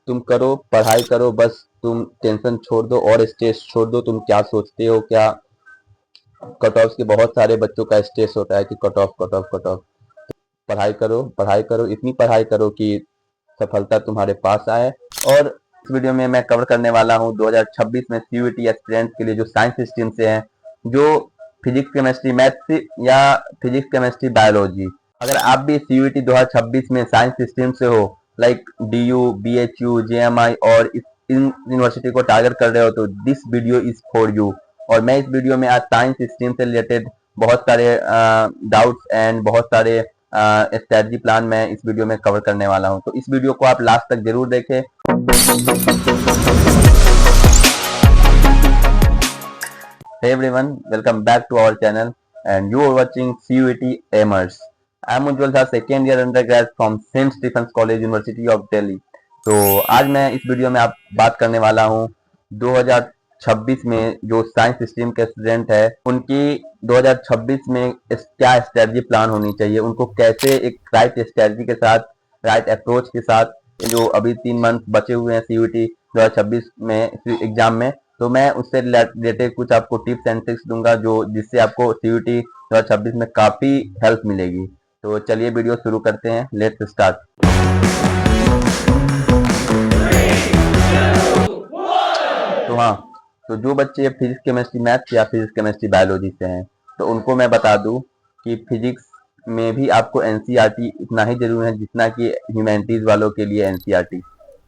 तुम करो, पढ़ाई करो, बस तुम टेंशन छोड़ दो और स्ट्रेस छोड़ दो। तुम क्या सोचते हो, क्या कट ऑफ के बहुत सारे बच्चों का स्ट्रेस होता है कि cut off cut off cut off. पढ़ाई करो, पढ़ाई करो, इतनी पढ़ाई करो कि सफलता तुम्हारे पास आए। और इस वीडियो में मैं कवर करने वाला हूँ 2026 में सीयूईटी एस्पिरेंट के लिए जो साइंस स्ट्रीम से हैं, जो फिजिक्स केमिस्ट्री मैथ्स या फिजिक्स केमिस्ट्री बायोलॉजी। अगर आप भी सीयूईटी 2026 में साइंस स्ट्रीम से हो, लाइक डीयू, बीएचयू, जेएमआई और इन यूनिवर्सिटी को टारगेट कर रहे हो, तो this video is for you. और मैं इस वीडियो में आज साइंस स्ट्रीम से रिलेटेड बहुत सारे डाउट्स एंड बहुत सारे स्ट्रेटजी प्लान मैं इस वीडियो में कवर करने वाला हूं, तो इस वीडियो को आप लास्ट तक जरूर देखें। Hey everyone, welcome back to our channel and you are watching CUET Aimers. I am Ujjwal Shah, second year undergrad from St. Stephen's College, University of Delhi. तो आज मैं इस वीडियो में आप बात करने वाला हूँ 2026 में जो साइंस स्ट्रीम के स्टूडेंट है उनकी 2026 में क्या स्ट्रेटजी प्लान होनी चाहिए, उनको कैसे एक राइट स्ट्रेटजी के साथ, राइट अप्रोच के साथ, जो अभी 3 मंथ बचे हुए हैं सीयूईटी 2026 में एग्जाम में, तो मैं उससे रिलेटेड कुछ आपको टिप्स एंड ट्रिक्स दूंगा जो जिससे आपको सीयूईटी 2026 में काफी हेल्प मिलेगी। तो चलिए वीडियो शुरू करते हैं, लेट्स स्टार्ट। तो हाँ, तो जो बच्चे फिजिक्स केमिस्ट्री मैथ्स या फिजिक्स केमिस्ट्री बायोलॉजी से हैं, तो उनको मैं बता दूं कि फिजिक्स में भी आपको एनसीईआरटी इतना ही जरूरी है जितना कि ह्यूमैनिटीज वालों के लिए एनसीईआरटी।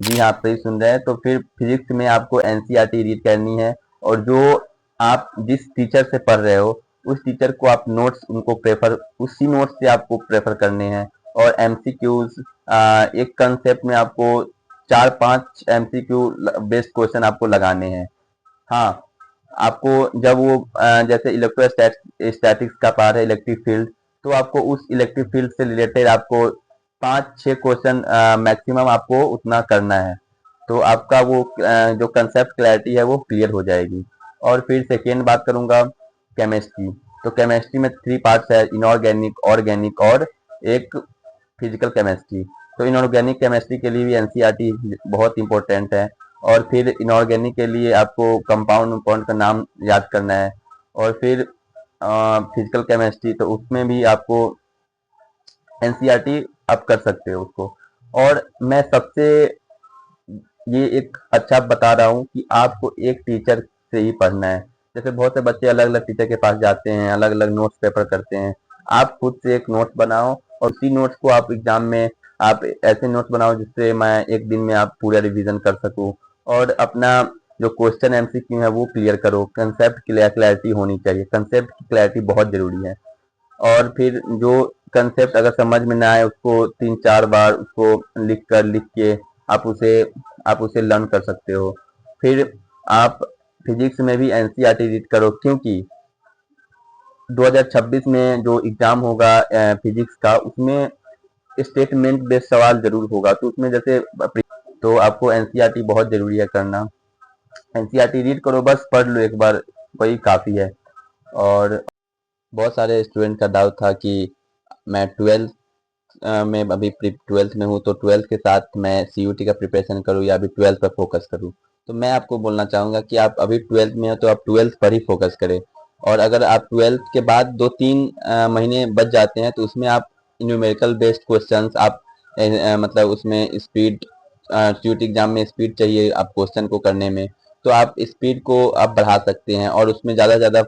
जी हाँ, आप सही सुन रहे हैं। तो फिर फिजिक्स में आपको एनसीईआरटी रीड करनी है, और जो आप जिस टीचर से पढ़ रहे हो उस टीचर को आप नोट्स उनको प्रेफर उसी नोट्स से आपको प्रेफर करने हैं। और एमसीक्यूज, एक कंसेप्ट में आपको 4-5 एमसीक्यू बेस्ड क्वेश्चन आपको लगाने हैं। हाँ, आपको जब वो जैसे इलेक्ट्रोस्टैटिक्स का पार्ट है इलेक्ट्रिक फील्ड, तो आपको उस इलेक्ट्रिक फील्ड से रिलेटेड आपको 5-6 क्वेश्चन मैक्सिमम आपको उतना करना है, तो आपका वो जो कंसेप्ट क्लैरिटी है वो क्लियर हो जाएगी। और फिर सेकेंड बात करूंगा केमिस्ट्री। तो केमिस्ट्री में 3 पार्ट्स है, इनऑर्गेनिक, ऑर्गेनिक और एक फिजिकल केमिस्ट्री। तो इनऑर्गेनिक केमिस्ट्री के लिए भी एनसीईआरटी बहुत इंपॉर्टेंट है। और फिर इनऑर्गेनिक के लिए आपको कंपाउंड का नाम याद करना है। और फिर फिजिकल केमिस्ट्री, तो उसमें भी आपको एनसीईआरटी आप कर सकते हो उसको। और मैं सबसे ये एक अच्छा बता रहा हूँ कि आपको एक टीचर से ही पढ़ना है। जैसे बहुत से बच्चे अलग अलग टीचर के पास जाते हैं, अलग अलग नोट्स पेपर करते हैं। आप खुद से एक नोट्स बनाओ और उसी नोट्स को आप एग्जाम में आप ऐसे नोट्स बनाओ जिससे मैं एक दिन में आप पूरा रिवीजन कर सकूं। और अपना जो क्वेश्चन एमसीक्यू है वो क्लियर करो। कंसेप्ट क्लैरिटी होनी चाहिए, कंसेप्ट की क्लैरिटी बहुत जरूरी है। और फिर जो कंसेप्ट अगर समझ में ना आए उसको 3-4 बार उसको लिख के आप उसे लर्न कर सकते हो। फिर आप फिजिक्स में भी एनसीईआरटी रीड करो, क्योंकि 2026 में जो एग्जाम होगा फिजिक्स का, उसमें स्टेटमेंट बेस्ड सवाल जरूर होगा। तो उसमें जैसे तो आपको एनसीईआरटी बहुत जरूरी है करना। एनसीईआरटी रीड करो, बस पढ़ लो एक बार, वही काफी है। और बहुत सारे स्टूडेंट का डाउट था कि मैं 12th में अभी 12th में हूँ, तो 12th के साथ मैं सीयूटी का प्रिपरेशन करूँ या अभी 12th पर फोकस करूँ। तो मैं आपको बोलना चाहूँगा कि आप अभी 12th में हो तो आप 12th पर ही फोकस करें। और अगर आप 12th के बाद 2-3 महीने बच जाते हैं, तो उसमें आप न्यूमेरिकल बेस्ड क्वेश्चंस आप मतलब उसमें स्पीड, सीयूटी एग्जाम में स्पीड चाहिए आप क्वेश्चन को करने में, तो आप स्पीड को आप बढ़ा सकते हैं और उसमें ज़्यादा से ज़्यादा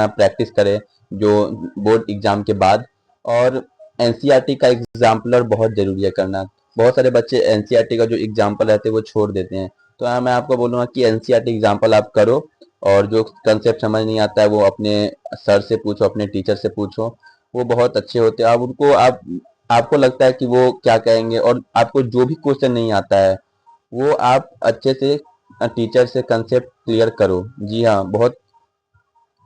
प्रैक्टिस करें जो बोर्ड एग्जाम के बाद। और एनसीईआरटी का एग्जाम्पलर बहुत जरूरी है करना। बहुत सारे बच्चे एनसीईआरटी का जो एग्जाम्पल रहते हैं वो छोड़ देते हैं। तो मैं आपको बोलूँगा कि एनसीईआरटी एग्जाम्पल आप करो, और जो कंसेप्ट समझ नहीं आता है वो अपने सर से पूछो, अपने टीचर से पूछो, वो बहुत अच्छे होते हैं। आप उनको आपको लगता है कि वो क्या कहेंगे, और आपको जो भी क्वेश्चन नहीं आता है वो आप अच्छे से टीचर से कंसेप्ट क्लियर करो। जी हाँ, बहुत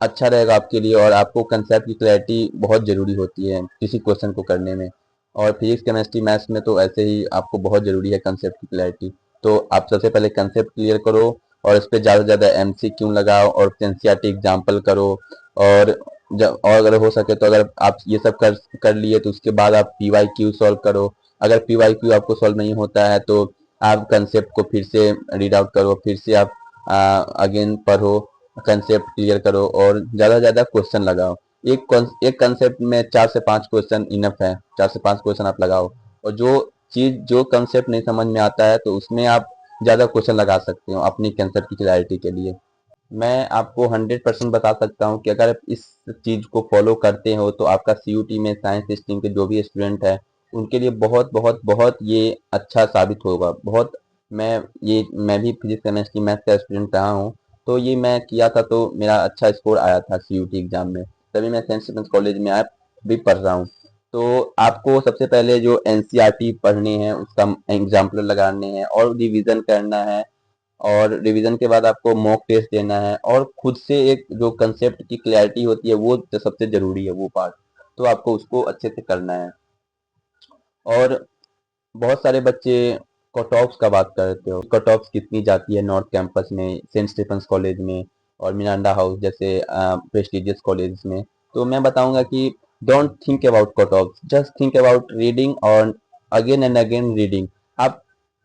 अच्छा रहेगा आपके लिए। और आपको कंसेप्ट की क्लैरिटी बहुत ज़रूरी होती है किसी क्वेश्चन को करने में। और फिजिक्स केमिस्ट्री मैथ्स में तो ऐसे ही आपको बहुत ज़रूरी है कंसेप्ट की क्लैरिटी। तो आप सबसे पहले कंसेप्ट क्लियर करो और इस पर ज़्यादा से ज़्यादा एमसीक्यू लगाओ और एनसीईआरटी एग्जाम्पल करो। और जब और अगर हो सके तो अगर आप ये सब कर लिए तो उसके बाद आप पीवाईक्यू सॉल्व करो। अगर पीवाईक्यू आपको सॉल्व नहीं होता है तो आप कंसेप्ट को फिर से रीड आउट करो, फिर से आप अगेन पढ़ो, कंसेप्ट क्लियर करो और ज़्यादा से ज़्यादा क्वेश्चन लगाओ। एक कंसेप्ट में 4 से 5 क्वेश्चन इनफ है, 4 से 5 क्वेश्चन आप लगाओ। और जो कंसेप्ट नहीं समझ में आता है तो उसमें आप ज़्यादा क्वेश्चन लगा सकते हो अपनी कंसेप्ट की क्लैरिटी के लिए। मैं आपको 100% बता सकता हूँ कि अगर आप इस चीज़ को फॉलो करते हो तो आपका सीयूटी में साइंस स्ट्रीम के जो भी स्टूडेंट है उनके लिए बहुत बहुत बहुत ये अच्छा साबित होगा। बहुत मैं भी फिजिक्स केमिस्ट्री मैथ का स्टूडेंट रहा हूँ, तो ये मैं किया था तो मेरा अच्छा स्कोर आया था सीयूटी एग्जाम में, तभी मैं सेंट स्टीफेंस कॉलेज में आया भी पढ़ रहा हूँ। तो आपको सबसे पहले जो एनसीईआरटी पढ़नी है उसका एग्जाम्पल लगाने हैं और रिवीजन करना है, और रिवीजन के बाद आपको मॉक टेस्ट देना है और खुद से एक जो कंसेप्ट की क्लैरिटी होती है वो तो सबसे जरूरी है वो पार्ट, तो आपको उसको अच्छे से करना है। और बहुत सारे बच्चे कट ऑफ्स का बात करते हो, कट ऑफ्स कितनी जाती है नॉर्थ कैंपस में, सेंट स्टीफेंस कॉलेज में और मिरांडा हाउस जैसे प्रेस्टिजियस कॉलेज में। तो मैं बताऊंगा कि don't think about cut offs, just think about reading और अगेन एंड अगेन रीडिंग। आप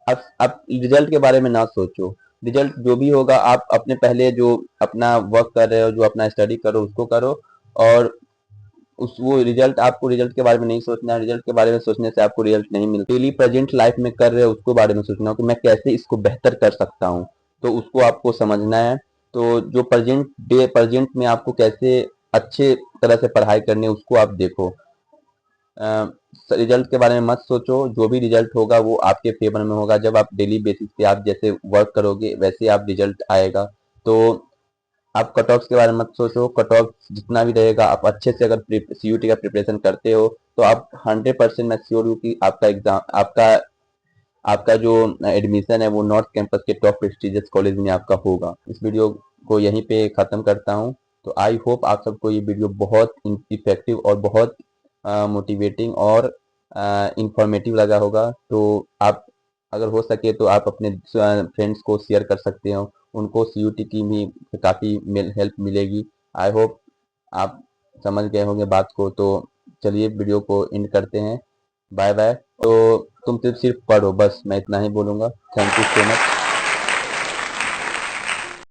रिजल्ट के बारे में ना सोचो, रिजल्ट जो भी होगा आप अपने पहले जो अपना वर्क कर रहे हो, जो अपना स्टडी करो उसको करो। और उस वो रिजल्ट, आपको रिजल्ट के बारे में नहीं सोचना है, रिजल्ट के बारे में सोचने से आपको रिजल्ट नहीं मिलता। डेली प्रेजेंट लाइफ में कर रहे हो उसको बारे में सोचना हो कि मैं कैसे इसको बेहतर कर सकता हूँ, तो उसको आपको समझना है। तो जो प्रेजेंट में आपको कैसे अच्छे तरह से पढ़ाई करनी है उसको आप देखो। रिजल्ट के बारे में मत सोचो, जो भी रिजल्ट होगा वो आपके फेवर में होगा। जब आप डेली बेसिस पे आप जैसे वर्क करोगे वैसे आप रिजल्ट आएगा। तो आप कट ऑफ्स के बारे में मत सोचो, कट ऑफ जितना भी रहेगा आप अच्छे से अगर सीयूटी का प्रिपरेशन करते हो तो आप 100% मैं श्योर हूँ कि आपका एग्जाम आपका आपका जो एडमिशन है वो नॉर्थ कैंपस के टॉप प्रेस्टिजियस कॉलेज में आपका होगा। इस वीडियो को यहीं पे खत्म करता हूँ। तो आई होप आप सबको ये वीडियो बहुत इफेक्टिव और बहुत मोटिवेटिंग और इंफॉर्मेटिव लगा होगा। तो आप अगर हो सके तो आप अपने फ्रेंड्स को शेयर कर सकते हो, उनको सीयूटी की भी काफ़ी हेल्प मिलेगी। आई होप आप समझ गए होंगे बात को। तो चलिए वीडियो को एंड करते हैं, बाय बाय। तो तुम सिर्फ पढ़ो, बस मैं इतना ही बोलूँगा। Thank you so much.